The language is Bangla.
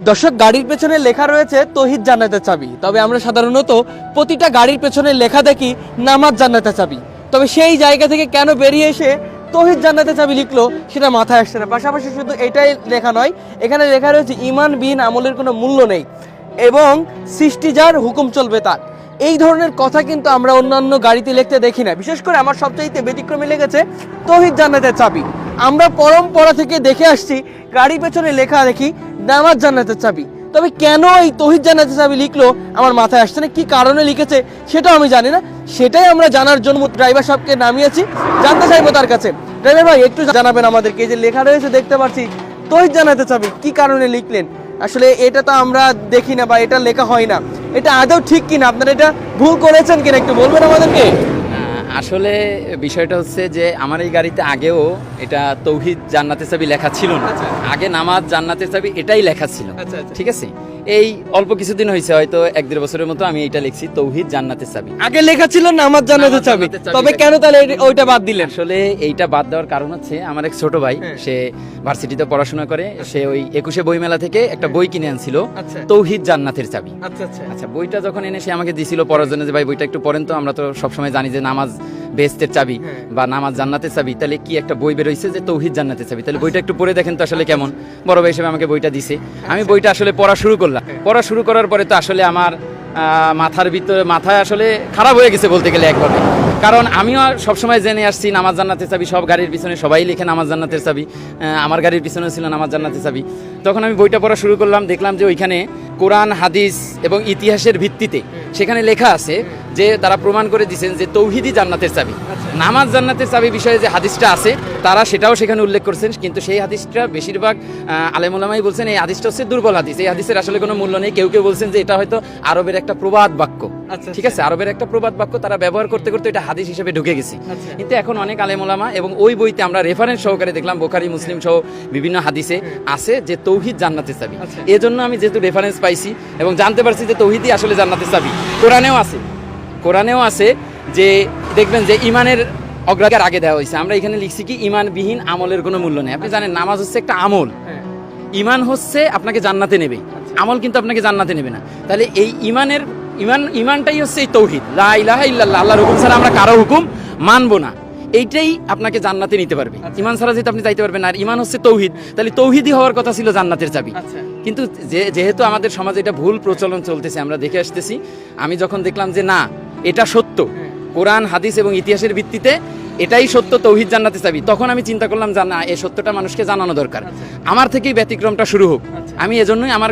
দর্শক, গাড়ির পেছনে লেখা রয়েছে তৌহিদ জান্নাতের চাবি। তবে আমরা সাধারণত প্রতিটা গাড়ির পেছনে লেখা দেখি নামাজ জান্নাতের চাবি। তবে সেই জায়গা থেকে কেন বেরিয়ে এসে তৌহিদ জান্নাতের চাবি লিখলো সেটা মাথায় আসছে না। পাশাপাশি শুধু এটাই লেখা নয়, এখানে লেখা রয়েছে ঈমানবিহীন আমলের কোনো মূল্য নেই এবং সৃষ্টি যার হুকুম চলবে তার। এই ধরনের কথা কিন্তু আমরা অন্যান্য গাড়িতে লিখতে দেখি না। বিশেষ করে আমার সবচাইতে ব্যতিক্রমী লেগেছে তৌহিদ জান্নাতের চাবি। আমরা পরম্পরা থেকে দেখে আসছি গাড়ির পেছনে লেখা দেখি নামাজ জান্নাতের চাবি। তবে কেন এই তৌহিদ জান্নাতের চাবি লিখলো আমার মাথায় আসছে না। কি কারণে লিখেছে সেটাও আমি জানি না। সেটাই আমরা জানার জন্য ড্রাইভার সাহেবকে নামিয়েছি, জানতে চাইবো তার কাছে। ড্রাইভার ভাই, একটু জানাবেন আমাদেরকে, এই যে লেখা রয়েছে দেখতে পাচ্ছি তৌহিদ জান্নাতের চাবি, কি কারণে লিখলেন? আসলে এটা তো আমরা দেখি না বা এটা লেখা হয় না, এটা আদৌ ঠিক কিনা, আপনারা এটা ভুল করেছেন কিনা একটু বলবেন আমাদেরকে? আসলে বিষয়টা হচ্ছে যে আমার এই গাড়িতে আগেও এটা তৌহিদ জান্নাতের চাবি লেখা ছিল না। আগে নামাজ জান্নাতের চাবি এটাই লেখা ছিল। ঠিক আছে, এই অল্প কিছুদিন হয়েছে, হয়তো 1-1.5 বছরের মতো আমি এটা লিখছি তৌহিদ জান্নাতের চাবি। আগে লেখা ছিল নামাজ জান্নাতের চাবি, তবে কেন তাহলে ওইটা বাদ দিলেন? আসলে এইটা বাদ দেওয়ার কারণ হচ্ছে আমার এক ছোট ভাই, সে ভার্সিটিতে পড়াশোনা করে, সে ওই 21শে বইমেলা থেকে একটা বই কিনে আনছিল তৌহিদ জান্নাতের চাবি। আচ্ছা, বইটা যখন এনে সে আমাকে দিছিল পড়ার জন্য, যে ভাই বইটা একটু পড়েন তো, আমরা তো সবসময় জানি যে নামাজ বেহেশতের চাবি বা নামাজ জান্নাতের চাবি, তাহলে কি একটা বই বের হইছে যে তৌহিদ জান্নাতের চাবি, তাহলে বইটা একটু পড়ে দেখেন তো আসলে কেমন। বড় ভাই হিসেবে আমাকে বইটা দিছে, আমি বইটা আসলে পড়া শুরু করলাম। পড়া শুরু করার পরে তো আসলে আমার মাথায় আসলে খারাপ হয়ে গেছে বলতে গেলে একভাবে। কারণ আমিও সবসময় জেনে আসছি নামাজ জান্নাতের চাবি, সব গাড়ির পিছনে সবাই লিখে নামাজ জান্নাতের চাবি, আমার গাড়ির পিছনে ছিল নামাজ জান্নাতের চাবি। তখন আমি বইটা পড়া শুরু করলাম, দেখলাম যে ওইখানে কোরআন, হাদিস এবং ইতিহাসের ভিত্তিতে সেখানে লেখা আছে যে তারা প্রমাণ করে দিয়েছেন যে তৌহিদই জান্নাতের চাবি। নামাজ জান্নাতের চাবি বিষয়ে যে হাদিসটা আছে তারা সেটাও সেখানে উল্লেখ করছেন, কিন্তু সেই হাদিসটা বেশিরভাগ আলেম ওলামাই বলছেন এই হাদিসটা হচ্ছে দুর্বল হাদিস, এই হাদিসের আসলে কোনো মূল্য নেই। কেউ কেউ বলছেন যে এটা হয়তো আরবের একটা প্রবাদ বাক্য। ঠিক আছে, আরবের একটা প্রবাদ বাক্য তারা ব্যবহার করতে করতে এটা হাদিস হিসেবে ঢুকে গেছে। কিন্তু এখন অনেক আলেম ওলামা এবং ওই বইতে আমরা রেফারেন্স সহকারে দেখলাম বুখারী, মুসলিম সহ বিভিন্ন হাদিসে আছে যে তৌহিদ জান্নাতের চাবি। এজন্য আমি যেহেতু রেফারেন্স পাইছি এবং জানতে পারছি যে তৌহিদই আসলে জান্নাতের চাবি। কোরআনেও আছে যে দেখবেন যে ইমানের অগ্রাধিকার আগে দেওয়া হয়েছে। আমরা এখানে লিখছি কি ইমানবিহীন আমলের কোনো মূল্য নেই। আপনি জানেন নামাজ হচ্ছে একটা আমল, ইমান হচ্ছে আপনাকে জান্নাতে নেবে, আমল কিন্তু আপনাকে জান্নাতে নেবে না। তাহলে এই ইমানটাই হচ্ছে এই তৌহিদ, লা ইলাহা ইল্লাল্লাহ, আল্লাহর হুকুম ছাড়া আমরা কারো হুকুম মানবো না, এইটাই আপনাকে জান্নাতে নিতে পারবে। ইমান ছাড়া যেহেতু আপনি যাইতে পারবেন না, আর ইমান হচ্ছে তৌহিদ, তাহলে তৌহিদই হওয়ার কথা ছিল জান্নাতের চাবি। কিন্তু যেহেতু আমাদের সমাজে এটা ভুল প্রচলন চলতেছে, আমরা দেখে আসতেছি, আমি যখন দেখলাম যে না এটা সত্য, কোরআন, হাদিস এবং ইতিহাসের ভিত্তিতে এটাই সত্য তৌহিদ জান্নাতের চাবি, তখন আমি চিন্তা করলাম যে না, এই সত্যটা মানুষকে জানানো দরকার, আমার থেকেই ব্যতিক্রমটা শুরু হোক। আমি এজন্যই আমার